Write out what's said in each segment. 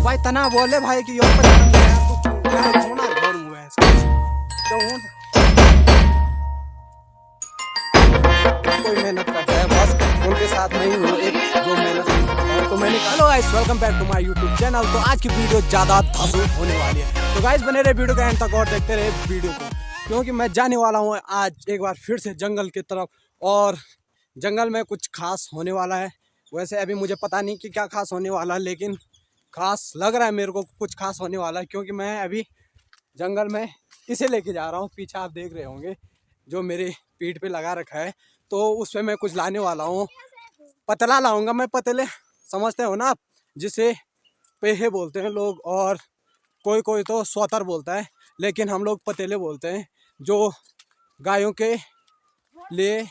भाई तना बोले भाई कि यो पर चढ़ गया तू क्या होना घर में है इसका तो हूं कोई मेहनत करता है बस उनके साथ नहीं हूँ एक जो मेहनत नहीं करता है। तो मैंने hello guys welcome back to my YouTube channel. तो आज की वीडियो ज़्यादा धांसू होने वाली है, तो गाइस बने रहे वीडियो के एंड तक और देखते रहे वीडियो को, क्योंकि मैं जाने वाला हूँ आज एक बार फिर से जंगल की तरफ और जंगल में कुछ खास होने वाला है। वैसे अभी मुझे पता नहीं कि क्या खास होने वाला है, लेकिन खास लग रहा है मेरे को कुछ खास होने वाला है, क्योंकि मैं अभी जंगल में इसे लेके जा रहा हूँ। पीछे आप देख रहे होंगे जो मेरे पीठ पे लगा रखा है, तो उस पर मैं कुछ लाने वाला हूँ। पतला लाऊंगा मैं, पतले समझते हो ना आप, जिसे पेहे बोलते हैं लोग, और कोई कोई तो स्वतर बोलता है, लेकिन हम लोग पतेले बोलते हैं, जो गायों के लिए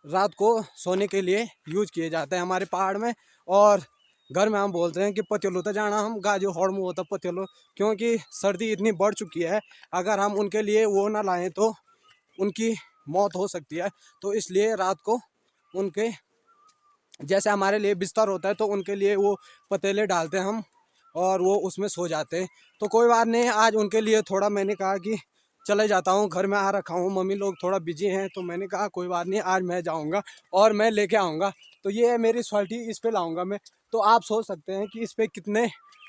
रात को सोने के लिए यूज किए जाते हैं हमारे पहाड़ में। और घर में हम बोलते हैं कि पतेलो तो जाना हम गाजो हॉड़ में होता पतेलो, क्योंकि सर्दी इतनी बढ़ चुकी है, अगर हम उनके लिए वो ना लाएं तो उनकी मौत हो सकती है। तो इसलिए रात को उनके जैसे हमारे लिए बिस्तर होता है, तो उनके लिए वो पतेले डालते हैं हम, और वो उसमें सो जाते हैं। तो कोई बात नहीं, आज उनके लिए थोड़ा मैंने कहा कि चले जाता हूँ, घर में आ रखा हूँ, मम्मी लोग थोड़ा बिजी हैं, तो मैंने कहा कोई बात नहीं, आज मैं जाऊँगा और मैं लेके आऊँगा। तो ये है मेरी सॉल्टी, इस पर लाऊँगा मैं। तो आप सोच सकते हैं कि इस पर कितने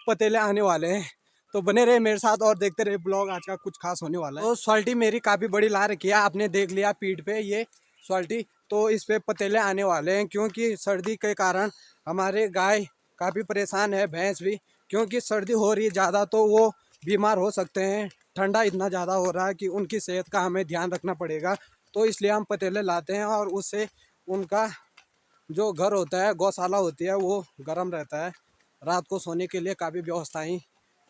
पतेले आने वाले हैं। तो बने रहे मेरे साथ और देखते रहे ब्लॉग, आज का कुछ खास होने वाला है। तो सॉल्टी मेरी काफ़ी बड़ी ला रखी है, आपने देख लिया पीठ पे ये सॉल्टी। तो इस पे पतेले आने वाले हैं, क्योंकि सर्दी के कारण हमारे गाय काफ़ी परेशान है, भैंस भी, क्योंकि सर्दी हो रही है ज़्यादा, तो वो बीमार हो सकते हैं। ठंडा इतना ज़्यादा हो रहा है कि उनकी सेहत का हमें ध्यान रखना पड़ेगा। तो इसलिए हम पतेले लाते हैं, और उससे उनका जो घर होता है, गौशाला होती है, वो गर्म रहता है। रात को सोने के लिए काफ़ी व्यवस्थाएं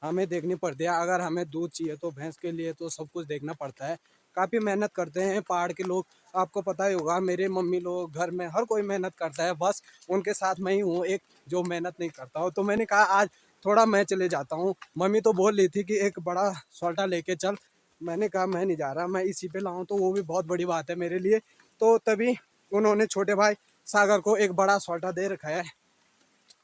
हमें देखनी पड़ती है। अगर हमें दूध चाहिए तो भैंस के लिए तो सब कुछ देखना पड़ता है। काफ़ी मेहनत करते हैं पहाड़ के लोग, आपको पता ही होगा, मेरे मम्मी लोग, घर में हर कोई मेहनत करता है, बस उनके साथ मैं ही हूँ एक जो मेहनत नहीं करता हूँ। तो मैंने कहा आज थोड़ा मैं चले जाता हूँ। मम्मी तो बोल रही थी कि एक बड़ा सोल्टा लेके चल, मैंने कहा मैं नहीं जा रहा, मैं इसी पे लाऊं तो वो भी बहुत बड़ी बात है मेरे लिए। तो तभी उन्होंने छोटे भाई सागर को एक बड़ा सोल्टा दे रखा है।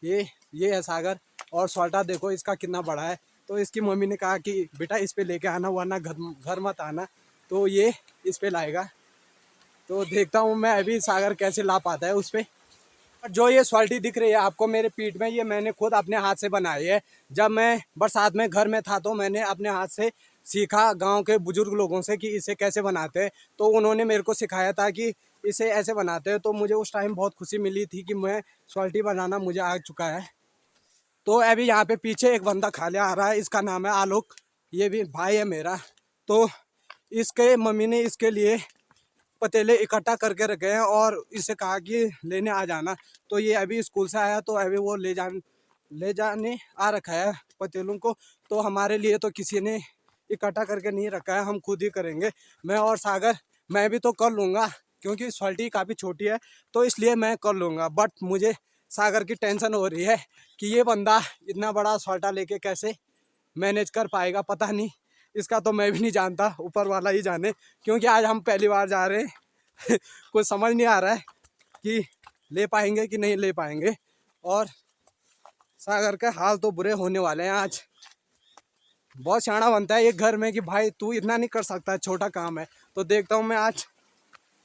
ये है सागर, और सोल्टा देखो इसका कितना बड़ा है। तो इसकी मम्मी ने कहा कि बेटा इस पे लेके आना, वरना घर मत आना। तो ये इस पे लाएगा। तो देखता हूँ मैं अभी सागर कैसे ला पाता है उस पे। जो ये सॉल्टी दिख रही है आपको मेरे पीठ में, ये मैंने खुद अपने हाथ से बनाई है। जब मैं बरसात में घर में था, तो मैंने अपने हाथ से सीखा गांव के बुजुर्ग लोगों से कि इसे कैसे बनाते हैं। तो उन्होंने मेरे को सिखाया था कि इसे ऐसे बनाते हैं। तो मुझे उस टाइम बहुत खुशी मिली थी कि मैं सॉल्टी बनाना मुझे आ चुका है। तो अभी यहाँ पे पीछे एक बंदा खाले आ रहा है, इसका नाम है आलोक, ये भी भाई है मेरा। तो इसके मम्मी ने इसके लिए पतेले इकट्ठा करके रखे हैं, और इसे कहा कि लेने आ जाना। तो ये अभी स्कूल से आया, तो अभी वो ले जाने आ रखा है पतेलों को। तो हमारे लिए तो किसी ने इकट्ठा करके नहीं रखा है, हम खुद ही करेंगे, मैं और सागर। मैं भी तो कर लूँगा, क्योंकि सॉल्टी काफ़ी छोटी है, तो इसलिए मैं कर लूँगा। बट मुझे सागर की टेंशन हो रही है कि ये बंदा इतना बड़ा सॉल्टा लेके कैसे मैनेज कर पाएगा, पता नहीं। इसका तो मैं भी नहीं जानता, ऊपर वाला ही जाने, क्योंकि आज हम पहली बार जा रहे हैं। कुछ समझ नहीं आ रहा है कि ले पाएंगे कि नहीं ले पाएंगे। और सागर के हाल तो बुरे होने वाले हैं आज। बहुत शाना बनता है एक घर में कि भाई तू इतना नहीं कर सकता, छोटा काम है। तो देखता हूँ मैं आज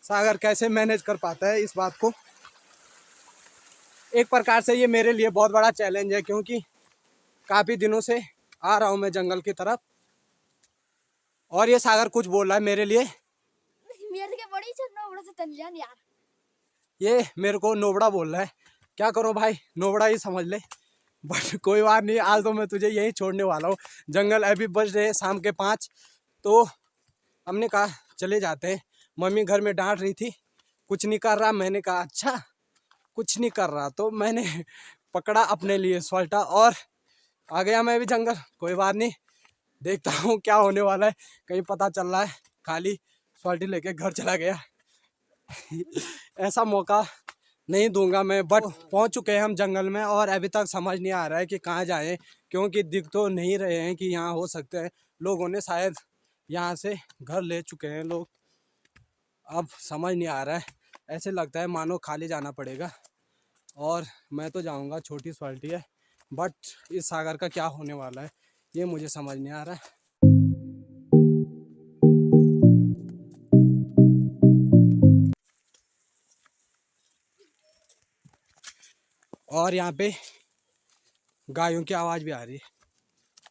सागर कैसे मैनेज कर पाता है इस बात को। एक प्रकार से ये मेरे लिए बहुत बड़ा चैलेंज है, क्योंकि काफ़ी दिनों से आ रहा हूँ मैं जंगल की तरफ। और ये सागर कुछ बोल रहा है मेरे लिए, मेरे के बड़ी नोबड़ा से तन लिया यार। ये मेरे को नोबड़ा बोल रहा है। क्या करो भाई, नोबड़ा ही समझ ले। बट कोई बात नहीं, आज तो मैं तुझे यहीं छोड़ने वाला हूँ। जंगल अभी बज रहे शाम के 5, तो हमने कहा चले जाते हैं। मम्मी घर में डांट रही थी, कुछ नहीं कर रहा। मैंने कहा अच्छा कुछ नहीं कर रहा, तो मैंने पकड़ा अपने लिए सोल्टा और आ गया मैं भी जंगल। कोई बात नहीं, देखता हूँ क्या होने वाला है। कहीं पता चल रहा है खाली सोल्टी लेके घर चला गया। ऐसा मौका नहीं दूंगा मैं। बट पहुंच चुके हैं हम जंगल में, और अभी तक समझ नहीं आ रहा है कि कहाँ जाएं, क्योंकि दिख तो नहीं रहे हैं कि यहाँ हो सकते हैं। लोगों ने शायद यहाँ से घर ले चुके हैं लोग। अब समझ नहीं आ रहा है, ऐसे लगता है मानो खाली जाना पड़ेगा। और मैं तो जाऊँगा, छोटी सोल्टी है, बट इस सागर का क्या होने वाला है ये मुझे समझ नहीं आ रहा है। और यहाँ पे गायों की आवाज़ भी आ रही है।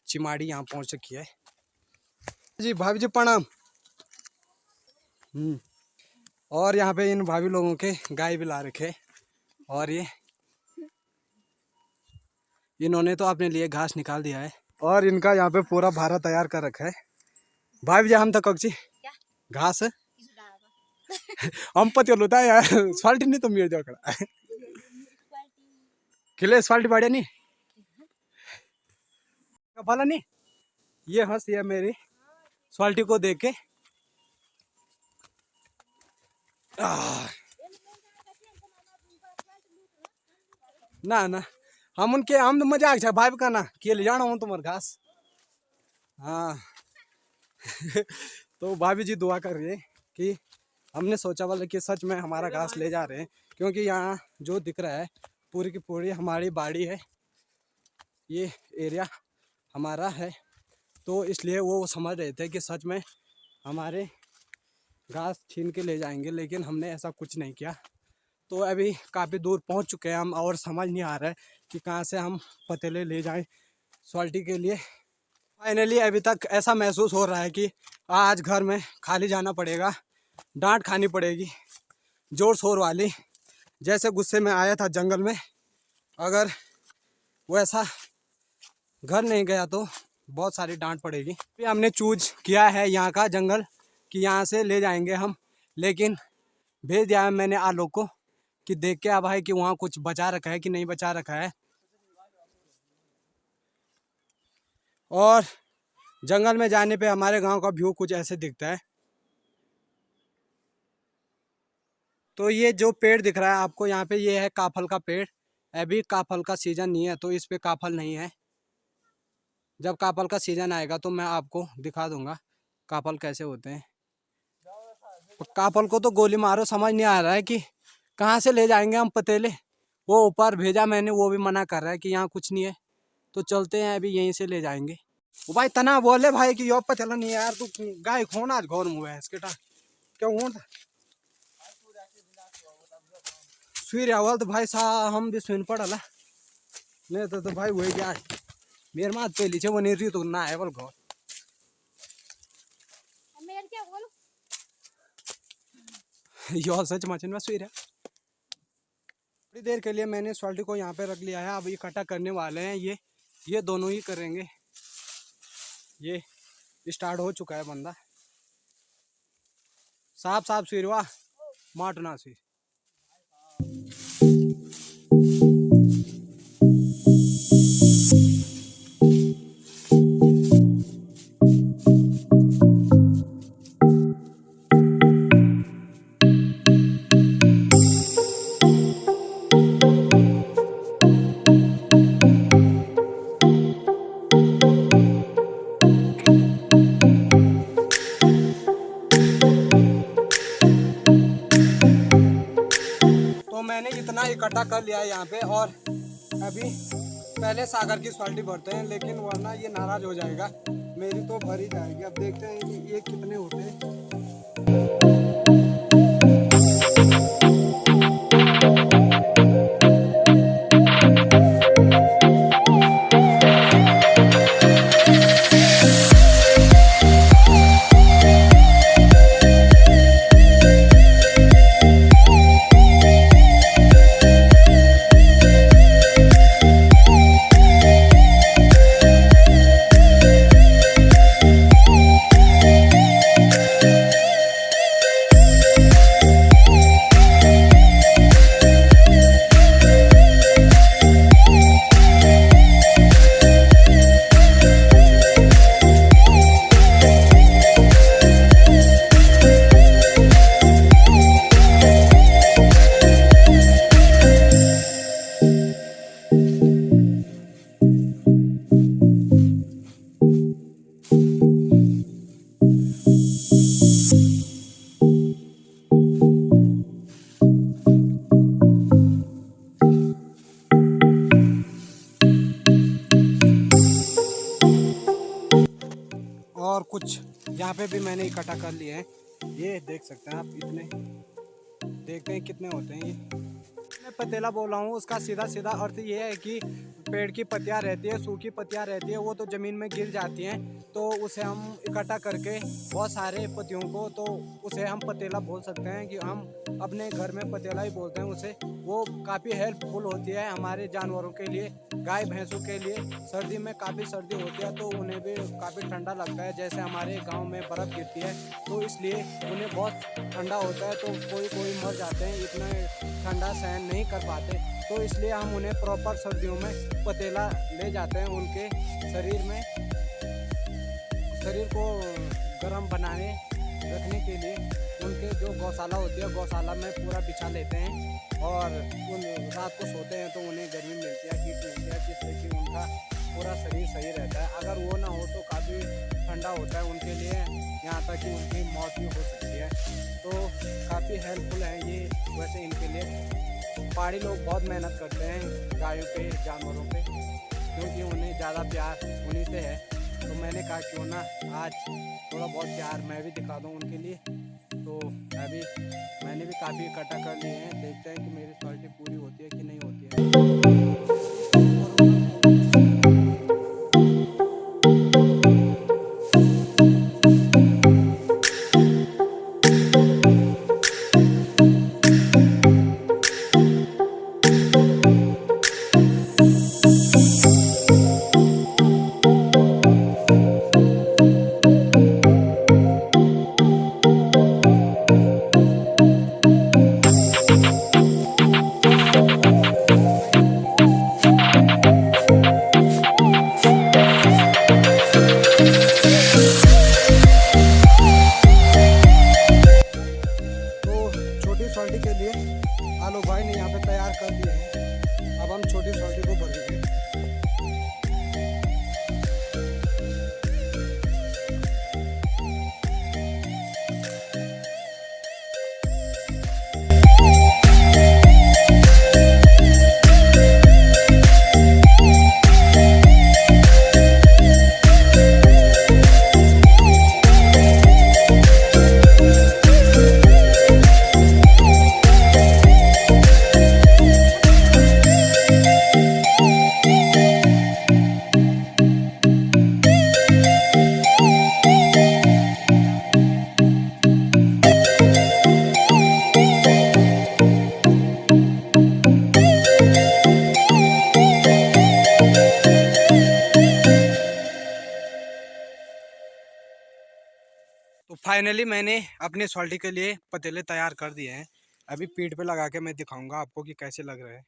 चिमाड़ी यहाँ पहुँच चुकी है। जी भाभी जी प्रणाम। और यहाँ पे इन भाभी लोगों के गाय भी ला रखे। और ये इन्होंने तो अपने लिए घास निकाल दिया है और इनका यहाँ पे पूरा भारा तैयार कर रखा है। भाभी जी हम तो कच्ची घास हम पति होता है यार स्वाल्टी नहीं तो मिल जाओ खड़ा किले स्वाल्टी बढ़िया नहीं भला नहीं। ये हंस है मेरी स्वाल्टी को देख के। ना ना हम तो मजाक छा भाई का ना के ले जाना हूँ तुम्हारे घास। हाँ तो भाभी जी दुआ कर रही है कि हमने सोचा वाला कि सच में हमारा घास ले जा रहे हैं, क्योंकि यहाँ जो दिख रहा है पूरी की पूरी हमारी बाड़ी है, ये एरिया हमारा है। तो इसलिए वो समझ रहे थे कि सच में हमारे घास छीन के ले जाएंगे, लेकिन हमने ऐसा कुछ नहीं किया। तो अभी काफ़ी दूर पहुंच चुके हैं हम और समझ नहीं आ रहा है कि कहां से हम पतेले ले जाएं स्वाल्टी के लिए। फाइनली अभी तक ऐसा महसूस हो रहा है कि आज घर में खाली जाना पड़ेगा, डांट खानी पड़ेगी जोर शोर वाली। जैसे गुस्से में आया था जंगल में, अगर वैसा घर नहीं गया तो बहुत सारी डांट पड़ेगी। अभी हमने चूज किया है यहाँ का जंगल कि यहाँ से ले जाएंगे हम, लेकिन भेज दिया है मैंने आलोक को कि देख के आ भाई कि वहाँ कुछ बचा रखा है कि नहीं बचा रखा है। और जंगल में जाने पे हमारे गांव का व्यू कुछ ऐसे दिखता है। तो ये जो पेड़ दिख रहा है आपको यहाँ पे, ये है काफल का पेड़। अभी काफल का सीजन नहीं है तो इस पे काफल नहीं है। जब काफल का सीजन आएगा तो मैं आपको दिखा दूंगा काफल कैसे होते हैं। काफल को तो गोली मारो, समझ नहीं आ रहा है कि कहाँ से ले जाएंगे हम पतेले। वो ऊपर भेजा मैंने, वो भी मना कर रहा है कि यहाँ कुछ नहीं है। तो चलते हैं अभी यहीं से ले जाएंगे। वो भाई तना बोले भाई कि यो पतेला नहीं है यार, तू गाय खोन आज घोर मुँह है इसके क्या हुआ था सुर आवल तो भाई साहब हम भी सुन पड़ला नहीं तो भाई वही क्या मेरे मात पहली छे वो नहीं रही तो ना है बोल घर यो सच मचन में सुई रहा। थोड़ी देर के लिए मैंने स्वाल्टी को यहाँ पे रख लिया है। अब इकट्ठा करने वाले हैं, ये दोनों ही करेंगे। ये स्टार्ट हो चुका है बंदा। साफ साफ सुई रहा माट ना सुई। मैंने इतना इकट्ठा कर लिया है यहाँ पे, और अभी पहले सागर की स्वाल्टी भरते हैं, लेकिन वरना ये नाराज हो जाएगा। मेरी तो भरी जाएगी। अब देखते हैं कि ये कितने होते हैं। कुछ यहाँ पे भी मैंने इकट्ठा कर लिए हैं। ये देख सकते हैं आप, इतने देखते हैं कितने होते हैं ये। मैं पतेला बोल रहा हूँ, उसका सीधा सीधा अर्थ ये है कि पेड़ की पत्तियाँ रहती है, सूखी पत्तियाँ रहती है, वो तो ज़मीन में गिर जाती हैं, तो उसे हम इकट्ठा करके बहुत सारे पत्तियों को, तो उसे हम पतेला बोल सकते हैं। कि हम अपने घर में पतेला ही बोलते हैं उसे। वो काफ़ी हेल्पफुल होती है हमारे जानवरों के लिए, गाय भैंसों के लिए। सर्दी में काफ़ी सर्दी होती है तो उन्हें भी काफ़ी ठंडा लगता है, जैसे हमारे गाँव में बर्फ़ गिरती है तो इसलिए उन्हें बहुत ठंडा होता है, तो कोई कोई मर जाते हैं, इतना ठंडा सहन नहीं कर पाते, तो इसलिए हम उन्हें प्रॉपर सर्दियों में पतेला ले जाते हैं। उनके शरीर को गर्म बनाने रखने के लिए उनके जो गौशाला होती है, गौशाला में पूरा बिछा लेते हैं और उन रात को सोते हैं तो उन्हें गर्मी मिलती है, हीट मिलती है, जिससे कि उनका पूरा शरीर सही रहता है। अगर वो ना हो तो काफ़ी ठंडा होता है उनके लिए, यहाँ तक कि उनकी मौत भी हो सकती है। तो काफ़ी हेल्पफुल है ये वैसे इनके लिए। पहाड़ी लोग बहुत मेहनत करते हैं गायों पे, जानवरों पे, क्योंकि उन्हें ज़्यादा प्यार उन्हीं से है। तो मैंने कहा क्यों ना आज थोड़ा बहुत प्यार मैं भी दिखा दूँ उनके लिए। तो मैंने भी काफ़ी इकट्ठा कर लिए हैं, देखते हैं कि मेरी क्वालिटी पूरी होती है कि नहीं होती है। छोटी सॉल्टी के लिए आलू भाई ने यहाँ पे तैयार कर दिए हैं। अब हम छोटी सॉल्टी को भरेंगे। तो फाइनली मैंने अपनी सॉल्टी के लिए पतीले तैयार कर दिए हैं। अभी पीठ पे लगा के मैं दिखाऊंगा आपको कि कैसे लग रहे हैं।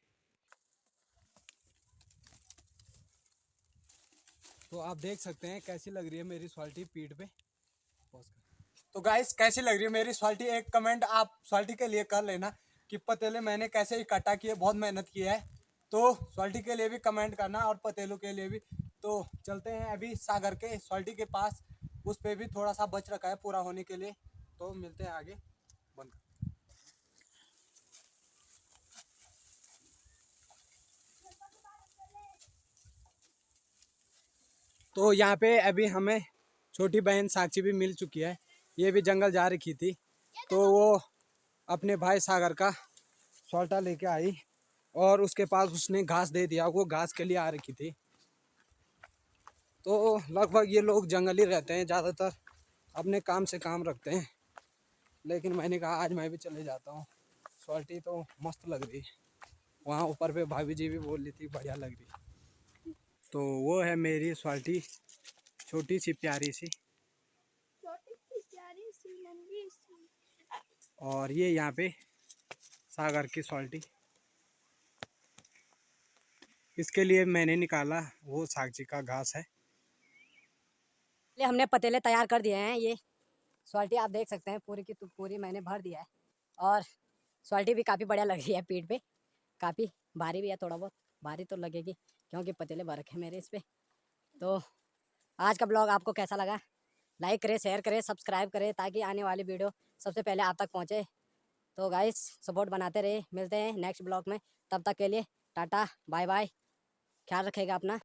तो आप देख सकते हैं कैसी लग रही है मेरी सॉल्टी पीठ पे। तो गाइस कैसी लग रही है मेरी सॉल्टी, एक कमेंट आप सॉल्टी के लिए कर लेना कि पतीले मैंने कैसे इकट्ठा किए, बहुत मेहनत की है। तो सॉल्टी के लिए भी कमेंट करना और पतीलों के लिए भी। तो चलते हैं अभी सागर के सॉल्टी के पास, उस पे भी थोड़ा सा बच रखा है पूरा होने के लिए। तो मिलते हैं आगे। बंद। तो यहाँ पे अभी हमें छोटी बहन साक्षी भी मिल चुकी है। ये भी जंगल जा रखी थी, तो वो अपने भाई सागर का सॉल्टा लेके आई और उसके पास उसने घास दे दिया, वो घास के लिए आ रखी थी। तो लगभग ये लोग जंगल ही रहते हैं, ज़्यादातर अपने काम से काम रखते हैं। लेकिन मैंने कहा आज मैं भी चले जाता हूँ। सॉल्टी तो मस्त लग रही है, वहाँ ऊपर पे भाभी जी भी बोल रही थी बढ़िया लग रही। तो वो है मेरी सॉल्टी, छोटी सी प्यारी सी। और ये यहाँ पे सागर की सॉल्टी, इसके लिए मैंने निकाला वो साक्षी का घास है। हमने पतीले तैयार कर दिए हैं। ये सॉल्टी आप देख सकते हैं पूरी की पूरी मैंने भर दिया है और सॉल्टी भी काफ़ी बढ़िया लग रही है पीठ पे, काफ़ी भारी भी है, थोड़ा बहुत भारी तो लगेगी क्योंकि पतीले भर रखे हैं मेरे इस पर। तो आज का ब्लॉग आपको कैसा लगा, लाइक करें, शेयर करें, सब्सक्राइब करें ताकि आने वाली वीडियो सबसे पहले आप तक पहुँचे। तो गाइस सपोर्ट बनाते रहे, मिलते हैं नेक्स्ट ब्लॉग में, तब तक के लिए टाटा बाय बाय, ख्याल रखिएगा अपना।